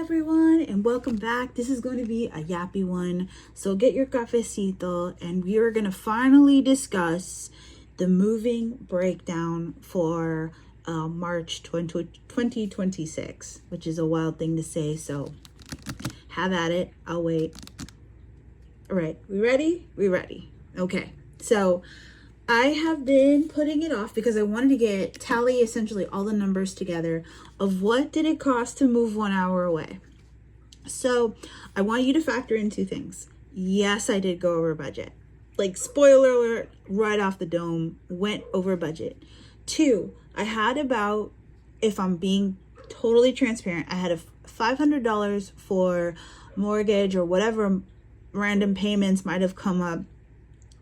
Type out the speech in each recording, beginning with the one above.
everyone, and welcome back. This is going to be a yappy one, so get your cafecito, and we are going to finally discuss the moving breakdown for March 2026, which is a wild thing to say, so have at it. I'll wait. All right, we ready? We ready. Okay, so I have been putting it off because I wanted to tally essentially all the numbers together of what did it cost to move 1 hour away. So I want you to factor in two things. Yes, I did go over budget. Like, spoiler alert, right off the dome, went over budget. Two, I had about, if I'm being totally transparent, I had a $500 for mortgage or whatever random payments might have come up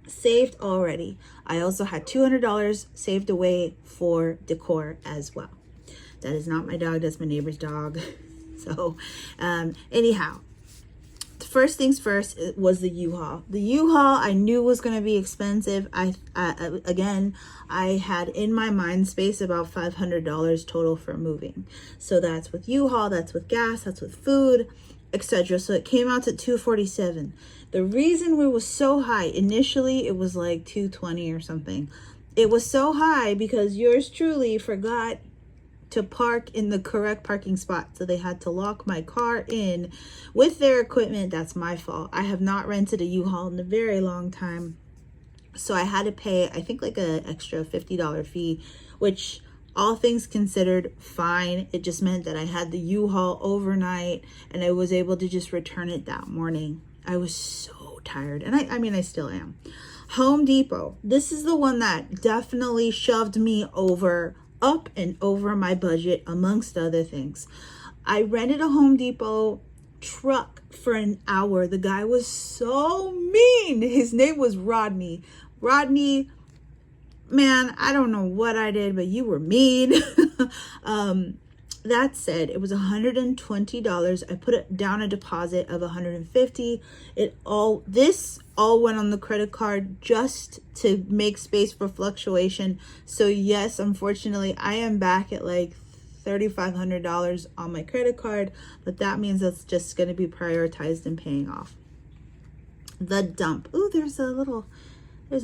saved already. I also had $200 saved away for decor as well. That is not my dog, that's my neighbor's dog. So anyhow, first things first, it was the U-Haul. The U-Haul I knew was going to be expensive. I had in my mind space about $500 total for moving. So that's with U-Haul, that's with gas, that's with food, etc. So it came out to $247. The reason it was so high, initially it was like $220 or something. It was so high because yours truly forgot to park in the correct parking spot. So they had to lock my car in with their equipment. That's my fault. I have not rented a U-Haul in a very long time. So I had to pay, I think, like an extra $50 fee, which all things considered, fine. It just meant that I had the U-Haul overnight and I was able to just return it that morning. I was so tired. And I mean, I still am. Home Depot. This is the one that definitely shoved me up and over my budget, amongst other things. I rented a Home Depot truck for an hour. The guy was so mean. His name was Rodney. Rodney, man, I don't know what I did, but you were mean. That said, it was $120. I put down a deposit of $150. This all went on the credit card just to make space for fluctuation. So yes, unfortunately, I am back at like $3,500 on my credit card, but that means that's just going to be prioritized and paying off. The dump. Ooh, there's a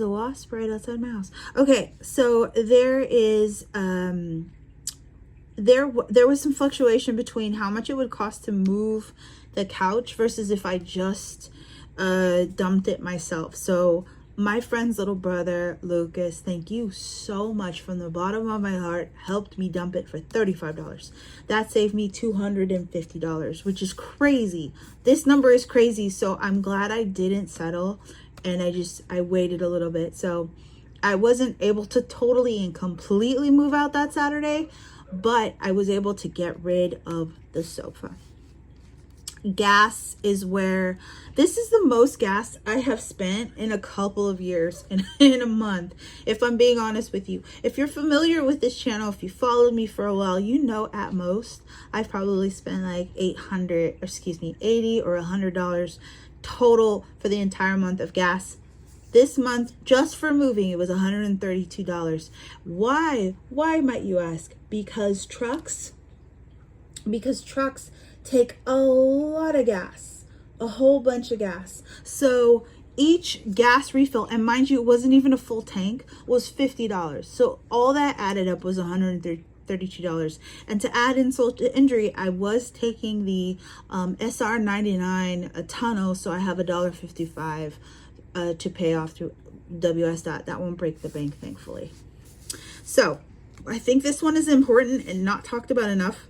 wasp right outside my house. Okay, so there is there was some fluctuation between how much it would cost to move the couch versus if I just dumped it myself. So my friend's little brother, Lucas, thank you so much from the bottom of my heart, helped me dump it for $35. That saved me $250, which is crazy. This number is crazy, so I'm glad I didn't settle, and I waited a little bit. So I wasn't able to totally and completely move out that Saturday, but I was able to get rid of the sofa. Gas is where, this is the most gas I have spent in a couple of years, in a month, if I'm being honest with you. If you're familiar with this channel, if you followed me for a while, you know at most I've probably spent like $80 or $100 total for the entire month of gas. This month, just for moving, it was $132. Why might you ask? Because trucks take a lot of gas, a whole bunch of gas. So each gas refill, and mind you, it wasn't even a full tank, was $50. So all that added up was $132. And to add insult to injury, I was taking the SR99 tonneau, so I have $1.55 to pay off through WS. That won't break the bank, thankfully. So I think this one is important and not talked about enough.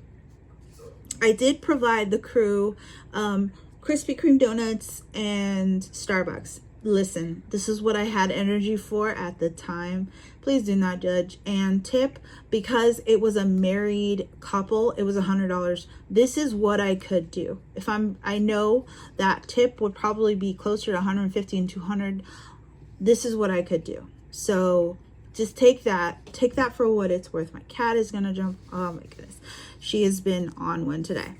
I did provide the crew Krispy Kreme donuts and Starbucks. Listen, this is what I had energy for at the time. Please do not judge. And tip, because it was a married couple, it was $100. This is what I could do. I know that tip would probably be closer to $150 and $200. This is what I could do. So just take that for what it's worth. My cat is gonna jump. Oh my goodness, she has been on one today.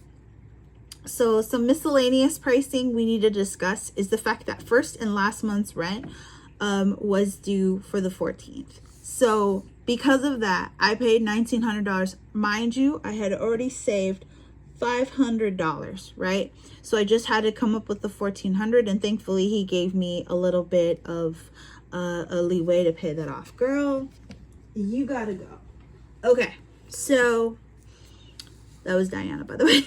So some miscellaneous pricing we need to discuss is the fact that first and last month's rent was due for the 14th. So because of that, I paid $1,900. Mind you, I had already saved $500, right? So I just had to come up with the $1,400, and thankfully he gave me a little bit of a leeway to pay that off. Girl, you gotta go. Okay, so that was Diana, by the way.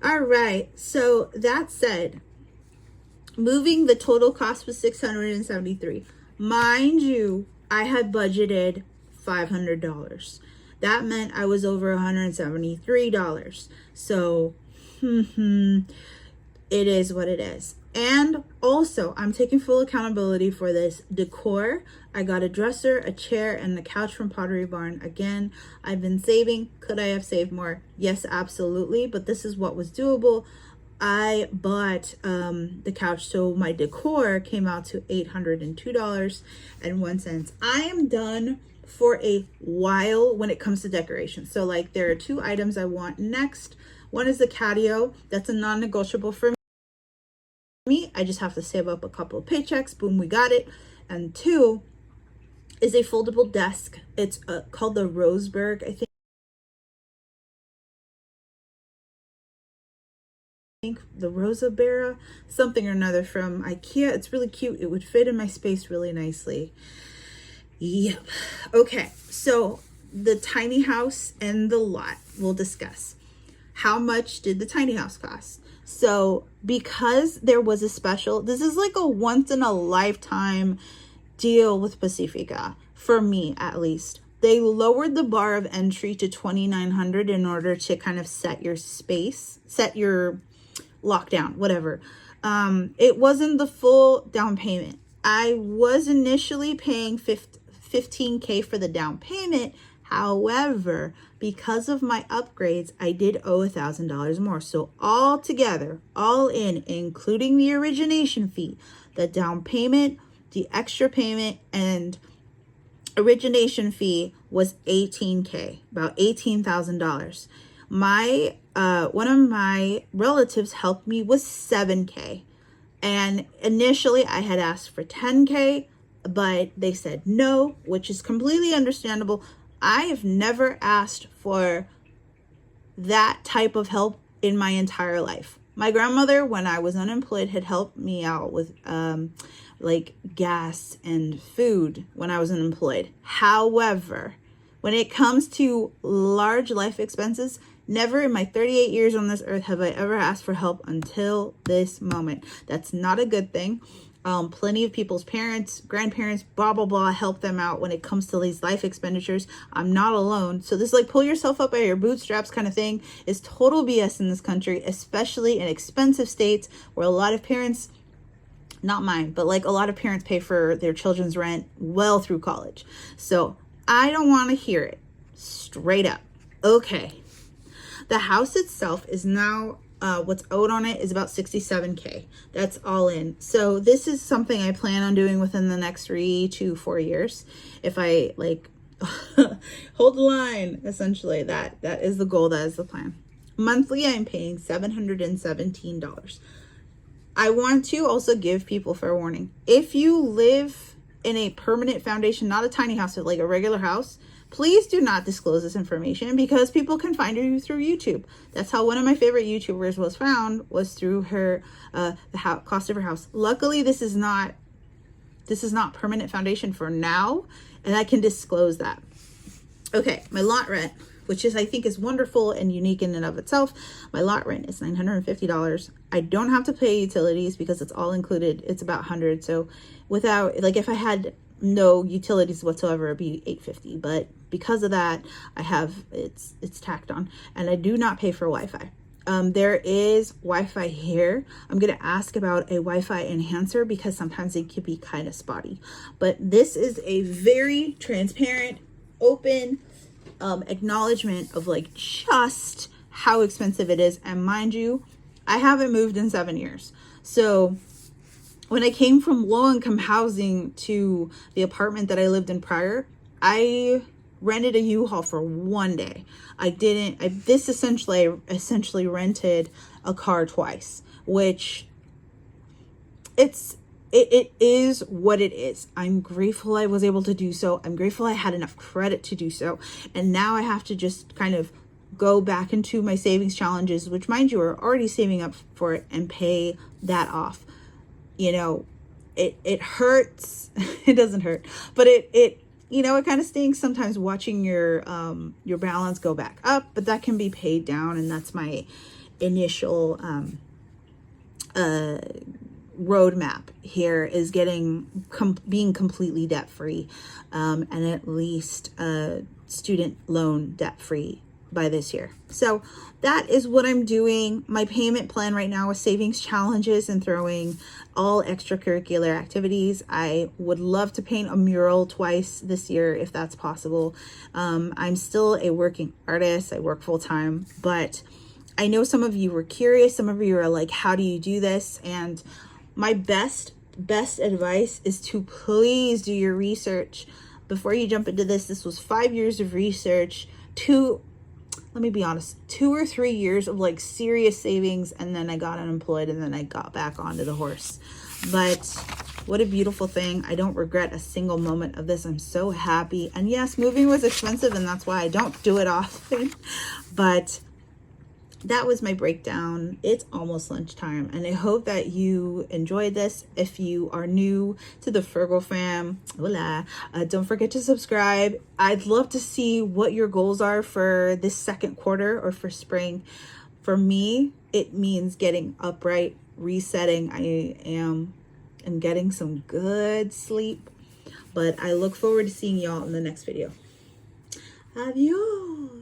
All right, so that said, moving, the total cost was $673. Mind you, I had budgeted $500. That meant I was over $173. So, it is what it is. And also, I'm taking full accountability for this decor. I got a dresser, a chair, and the couch from Pottery Barn. Again, I've been saving. Could I have saved more? Yes, absolutely. But this is what was doable. I bought the couch, so my decor came out to $802.01. I am done for a while when it comes to decoration. So like there are two items I want next. One is the catio. That's a non-negotiable for me. I just have to save up a couple of paychecks. Boom, we got it. And two is a foldable desk. It's called the Roseberg, I think the Rosabera, something or another from IKEA. It's really cute. It would fit in my space really nicely. Yep. Okay, so the tiny house and the lot we'll discuss. How much did the tiny house cost? So because there was a special, this is like a once in a lifetime deal with Pacifica, for me at least. They lowered the bar of entry to $2,900 in order to kind of set your space, set your lockdown, whatever. It wasn't the full down payment. I was initially paying $15K for the down payment. However, because of my upgrades, I did owe $1,000 more. So all together, all in, including the origination fee, the down payment, the extra payment, and origination fee was $18K, about $18,000. My one of my relatives helped me with $7K, and initially I had asked for $10K, but they said no, which is completely understandable. I have never asked for that type of help in my entire life. My grandmother, when I was unemployed, had helped me out with like gas and food when I was unemployed. However, when it comes to large life expenses, never in my 38 years on this earth have I ever asked for help until this moment. That's not a good thing. Plenty of people's parents, grandparents, blah, blah, blah, help them out when it comes to these life expenditures. I'm not alone. So this like pull yourself up by your bootstraps kind of thing is total BS in this country, especially in expensive states where a lot of parents, not mine, but like a lot of parents pay for their children's rent well through college. So I don't want to hear it. Straight up. Okay. The house itself is now, what's owed on it is about $67K. That's all in. So this is something I plan on doing within the next 3 to 4 years. If I like hold the line, essentially, that is the goal. That is the plan. Monthly, I'm paying $717. I want to also give people fair warning. If you live in a permanent foundation, not a tiny house, but like a regular house, please do not disclose this information because people can find you through YouTube. That's how one of my favorite YouTubers was found, was through her cost of her house. Luckily, this is not permanent foundation for now, and I can disclose that. Okay, my lot rent, which is I think is wonderful and unique in and of itself. My lot rent is $950. I don't have to pay utilities because it's all included. It's about $100. So without, like, if I had no utilities whatsoever, it'd be $850, but because of that, I have it's tacked on, and I do not pay for Wi-Fi. There is Wi-Fi here. I'm gonna ask about a Wi-Fi enhancer because sometimes it can be kind of spotty, but this is a very transparent, open acknowledgement of like just how expensive it is. And mind you, I haven't moved in 7 years, so when I came from low-income housing to the apartment that I lived in prior, I rented a U-Haul for 1 day. I essentially rented a car twice, which it is what it is. I'm grateful I was able to do so. I'm grateful I had enough credit to do so. And now I have to just kind of go back into my savings challenges, which mind you are already saving up for it, and pay that off. You know, it hurts. It doesn't hurt, but it you know, it kind of stinks sometimes watching your balance go back up, but that can be paid down. And that's my initial roadmap here, is being completely debt free, and at least student loan debt free by this year. So that is what I'm doing. My payment plan right now is savings challenges and throwing all extracurricular activities. I would love to paint a mural twice this year if that's possible. I'm still a working artist. I work full time, but I know some of you were curious. Some of you are like, how do you do this? And my best advice is to please do your research before you jump into this. This was 5 years of research, let me be honest, 2 or 3 years of like serious savings, and then I got unemployed, and then I got back onto the horse. But what a beautiful thing. I don't regret a single moment of this. I'm so happy. And yes, moving was expensive, and that's why I don't do it often. But that was my breakdown. It's almost lunchtime, and I hope that you enjoyed this. If you are new to the Fergal fam, hola, don't forget to subscribe. I'd love to see what your goals are for this second quarter or for spring. For me, it means getting upright, resetting. I am getting some good sleep, but I look forward to seeing y'all in the next video. Adios.